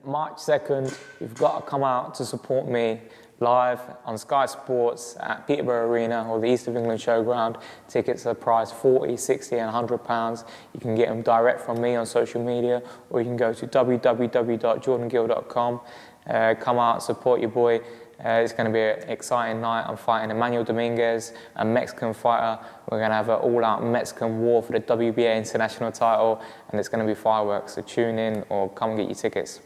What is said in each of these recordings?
March 2nd, you've got to come out to support me live on Sky Sports at Peterborough Arena or the East of England Showground. Tickets are priced £40, £60 and £100. You can get them direct from me on social media, or you can go to www.jordangill.com. Come out, support your boy. It's going to be an exciting night. I'm fighting Emmanuel Dominguez, a Mexican fighter. We're going to have an all-out Mexican war for the WBA international title, and it's going to be fireworks. So tune in or come and get your tickets.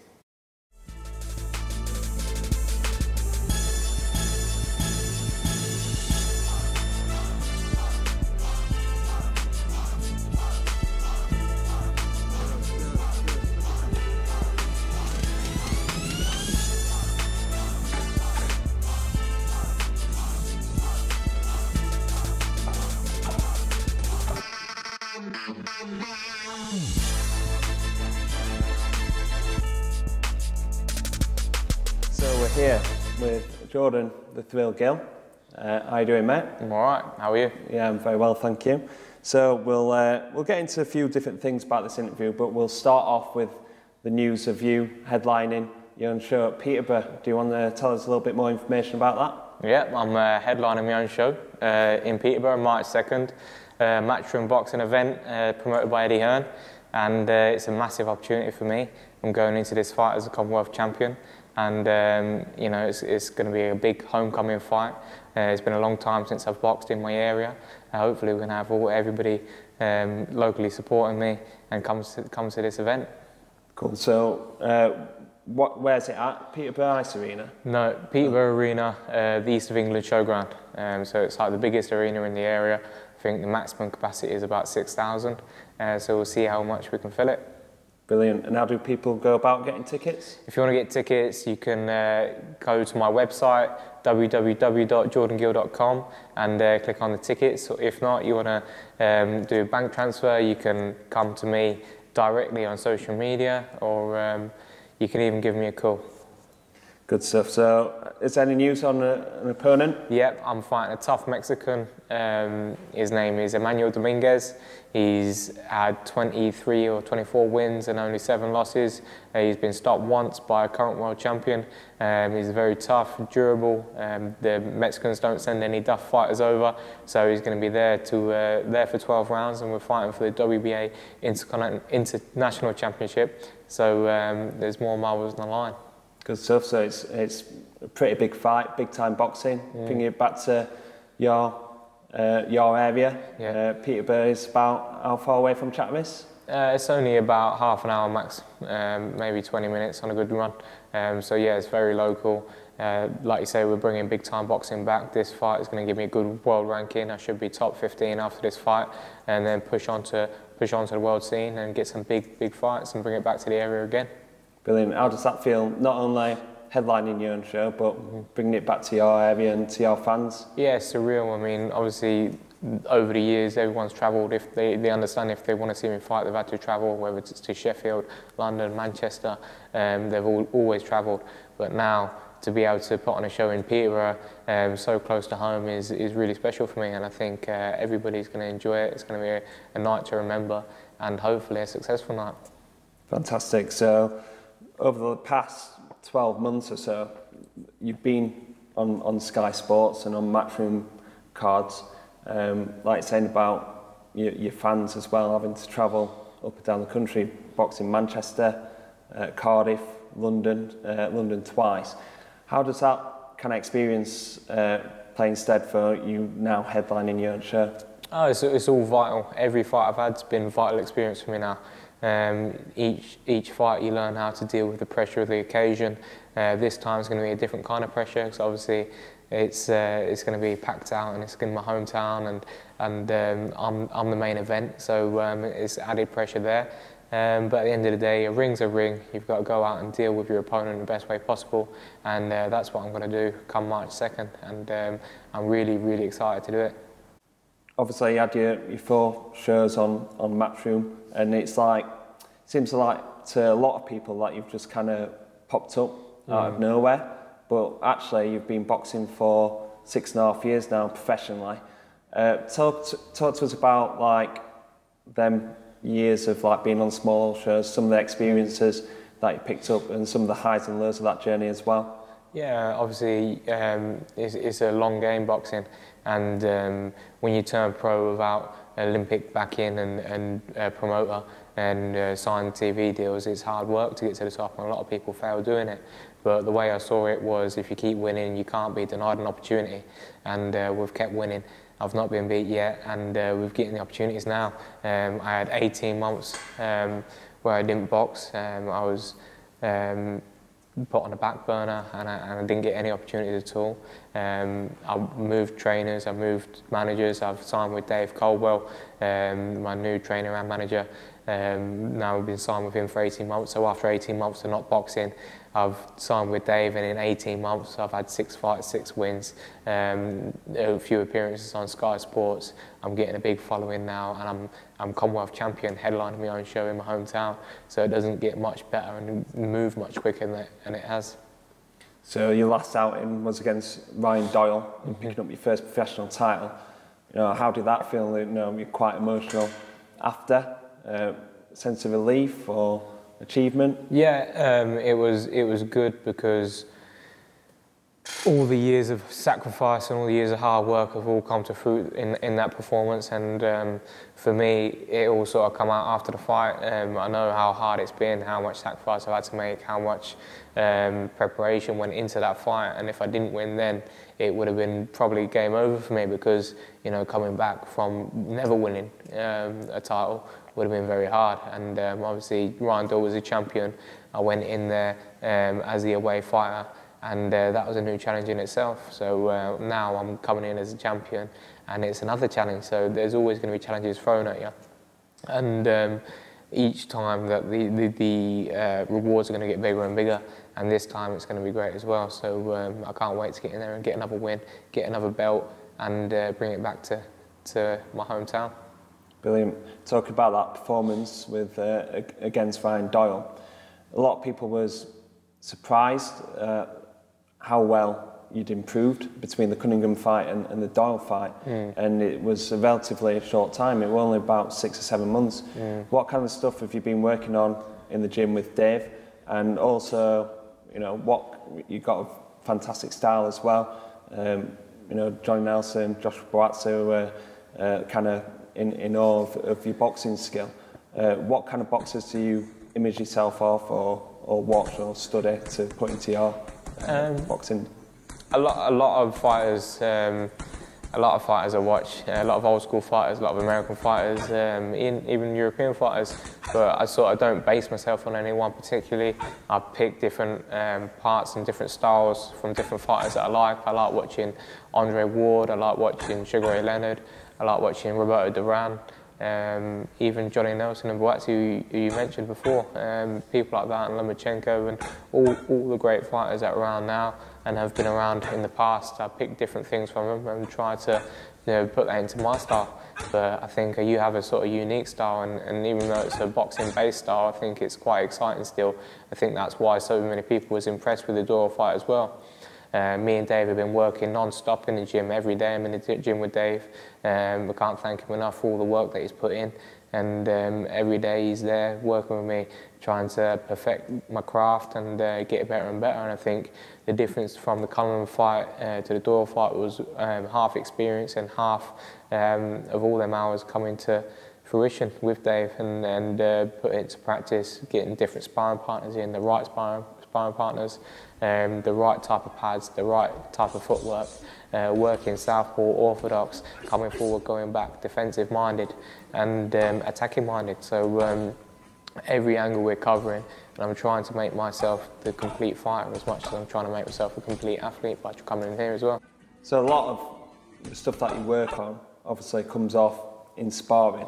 So we're here with Jordan the Thrill Gill. How you doing, mate? I'm all right. How are you? Yeah, I'm very well, thank you. So we'll get into a few different things about this interview, but we'll start off with the news of you headlining your own show at Peterborough. Do you want to tell us a little bit more information about that? Yeah, I'm headlining my own show in Peterborough, March 2nd. Matchroom boxing event promoted by Eddie Hearn, and it's a massive opportunity for me. I'm going into this fight as a Commonwealth champion, and you know, it's going to be a big homecoming fight. It's been a long time since I've boxed in my area. Hopefully we're going to have everybody locally supporting me and come to this event. Cool. So where's it at? Peterborough Ice Arena? No, Peterborough Arena, the East of England Showground. So it's like the biggest arena in the area. I think the maximum capacity is about 6,000. So we'll see how much we can fill it. Brilliant. And how do people go about getting tickets? If you want to get tickets, you can go to my website, www.jordangill.com, and click on the tickets. Or if not, you want to do a bank transfer, you can come to me directly on social media, or you can even give me a call. Good stuff. So, is there any news on an opponent? Yep, I'm fighting a tough Mexican. His name is Emmanuel Dominguez. He's had 23 or 24 wins and only 7 losses. He's been stopped once by a current world champion. He's very tough, durable. The Mexicans don't send any tough fighters over, so he's going to be there for 12 rounds, and we're fighting for the WBA International Championship. So there's more marbles on the line. Good stuff. So it's a pretty big fight, big time boxing. Bringing it back to your area. Yeah. Peterborough is about how far away from Chatteris? It's only about half an hour max, maybe 20 minutes on a good run. So yeah, it's very local. Like you say, we're bringing big time boxing back. This fight is going to give me a good world ranking. I should be top 15 after this fight, and then push on to the world scene and get some big fights and bring it back to the area again. Brilliant. How does that feel? Not only headlining your own show, but bringing it back to your area and to your fans? Yeah, it's surreal. I mean, obviously, over the years, everyone's travelled. If they understand, if they want to see me fight, they've had to travel, whether it's to Sheffield, London, Manchester. They've always travelled. But now, to be able to put on a show in Peterborough, so close to home, is really special for me. And I think everybody's going to enjoy it. It's going to be a night to remember, and hopefully a successful night. Fantastic. So, over the past 12 months or so, you've been on Sky Sports and on Matchroom cards, like saying about your fans as well, having to travel up and down the country, boxing Manchester, Cardiff, London twice. How does that kind of experience play instead for you now headlining your own show? Oh, it's all vital. Every fight I've had has been a vital experience for me now. Each fight you learn how to deal with the pressure of the occasion. This time it's going to be a different kind of pressure, because obviously it's going to be packed out and it's in my hometown, and I'm the main event, so it's added pressure there. But at the end of the day, a ring's a ring. You've got to go out and deal with your opponent in the best way possible, and that's what I'm going to do come March 2nd, and I'm really excited to do it. Obviously, you had your 4 shows on Matchroom, and seems like to a lot of people that you've just kind of popped up out of nowhere. But actually, you've been boxing for 6.5 years now professionally. Talk to us about them years of being on small shows, some of the experiences that you picked up and some of the highs and lows of that journey as well? Yeah, obviously it's a long game, boxing, and when you turn pro without Olympic backing and promoter and sign TV deals, it's hard work to get to the top, and a lot of people fail doing it. But the way I saw it was, if you keep winning, you can't be denied an opportunity, and we've kept winning. I've not been beat yet, and we're getting the opportunities now. I had 18 months where I didn't box. I was put on the back burner, and I didn't get any opportunities at all. I moved trainers, I moved managers. I've signed with Dave Caldwell, my new trainer and manager. Now we've been signed with him for 18 months, so after 18 months of not boxing, I've signed with Dave, and in 18 months I've had 6 fights, 6 wins, a few appearances on Sky Sports. I'm getting a big following now, and I'm Commonwealth champion, headlining my own show in my hometown, so it doesn't get much better and move much quicker than it has. So your last outing was against Ryan Doyle, picking up your first professional title. You know, how did that feel? You know, you're quite emotional after. Sense of relief or achievement? Yeah, it was good, because all the years of sacrifice and all the years of hard work have all come to fruit in that performance, and for me it all sort of come out after the fight. I know how hard it's been, how much sacrifice I've had to make, how much preparation went into that fight, and if I didn't win then, it would have been probably game over for me, because, you know, coming back from never winning a title would have been very hard. And obviously Ryan Doyle was a champion. I went in there as the away fighter, and that was a new challenge in itself. So now I'm coming in as a champion, and it's another challenge. So there's always going to be challenges thrown at you, and each time that the rewards are going to get bigger and bigger, and this time it's going to be great as well. So I can't wait to get in there and get another win, get another belt, and bring it back to my hometown. Brilliant. Talk about that performance with against Ryan Doyle. A lot of people was surprised how well you'd improved between the Cunningham fight and the Doyle fight, and it was a relatively short time. It was only about 6 or 7 months. What kind of stuff have you been working on in the gym with Dave? And also, you know, you got a fantastic style as well. You know, Johnny Nelson, Joshua Boatsu were kind of in awe of your boxing skill. What kind of boxers do you image yourself off, or watch or study to put into your boxing? A lot of fighters I watch, a lot of old school fighters, a lot of American fighters, even European fighters. But I sort of don't base myself on anyone particularly. I pick different parts and different styles from different fighters that I like. I like watching Andre Ward, I like watching Sugar Ray Leonard, I like watching Roberto Duran, even Johnny Nelson and Boatsu, who you mentioned before. People like that, and Lomachenko, and all the great fighters that are around now and have been around in the past. I pick different things from them and try to, you know, put that into my style. But I think you have a sort of unique style, and even though it's a boxing-based style, I think it's quite exciting still. I think that's why so many people was impressed with the Doyle fight as well. Me and Dave have been working non-stop in the gym every day. I'm in the gym with Dave. I can't thank him enough for all the work that he's put in. And every day he's there working with me, trying to perfect my craft and get better and better. And I think the difference from the Cunningham fight to the Doyle fight was half experience and half of all them hours coming to fruition with Dave, and put it into practice, getting different sparring partners in, the right sparring partners, the right type of pads, the right type of footwork, working southpaw, orthodox, coming forward, going back, defensive minded, and attacking minded. So every angle we're covering, and I'm trying to make myself the complete fighter as much as I'm trying to make myself a complete athlete by coming in here as well. So a lot of the stuff that you work on obviously comes off in sparring,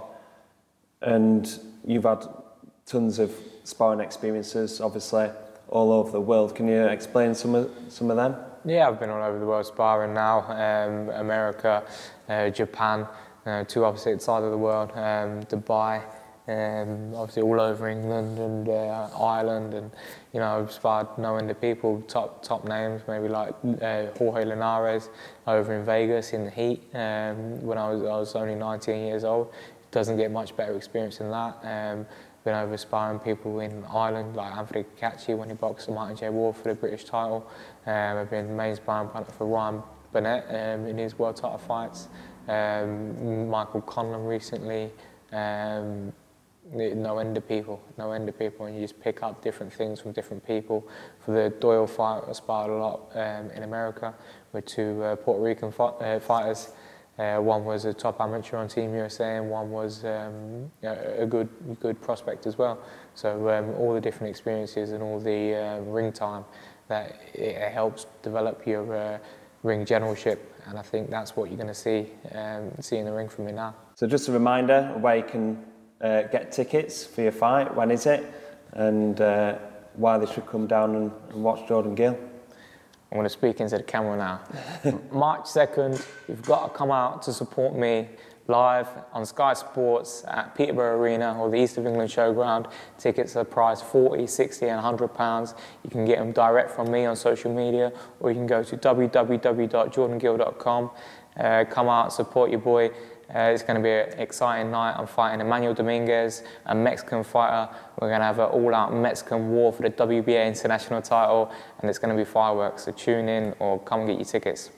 and you've had tons of sparring experiences, obviously, all over the world. Can you explain some of them? Yeah, I've been all over the world sparring now. America, Japan, 2 opposite sides of the world, Dubai, obviously all over England and Ireland, and you know, I've sparred no end of people, top names, maybe like Jorge Linares over in Vegas in the heat when I was only 19 years old. Doesn't get much better experience than that. been over sparring people in Ireland, like Anthony Cacace when he boxed Martin J. Ward for the British title. I've been main sparring partner for Ryan Burnett in his world title fights. Michael Conlon recently. No end of people, and you just pick up different things from different people. For the Doyle fight, I sparred a lot in America with two Puerto Rican fighters. One was a top amateur on Team USA, and one was a good prospect as well. So all the different experiences and all the ring time, that it helps develop your ring generalship, and I think that's what you're going to see in the ring from me now. So just a reminder of where you can get tickets for your fight, when is it, and why they should come down and watch Jordan Gill. I'm going to speak into the camera now. March 2nd, you've got to come out to support me live on Sky Sports at Peterborough Arena or the East of England Showground. Tickets are priced £40, £60 and £100. You can get them direct from me on social media, or you can go to www.jordangill.com. Come out, support your boy. It's going to be an exciting night. I'm fighting Emmanuel Dominguez, a Mexican fighter. We're going to have an all-out Mexican war for the WBA international title, and it's going to be fireworks. So tune in or come and get your tickets.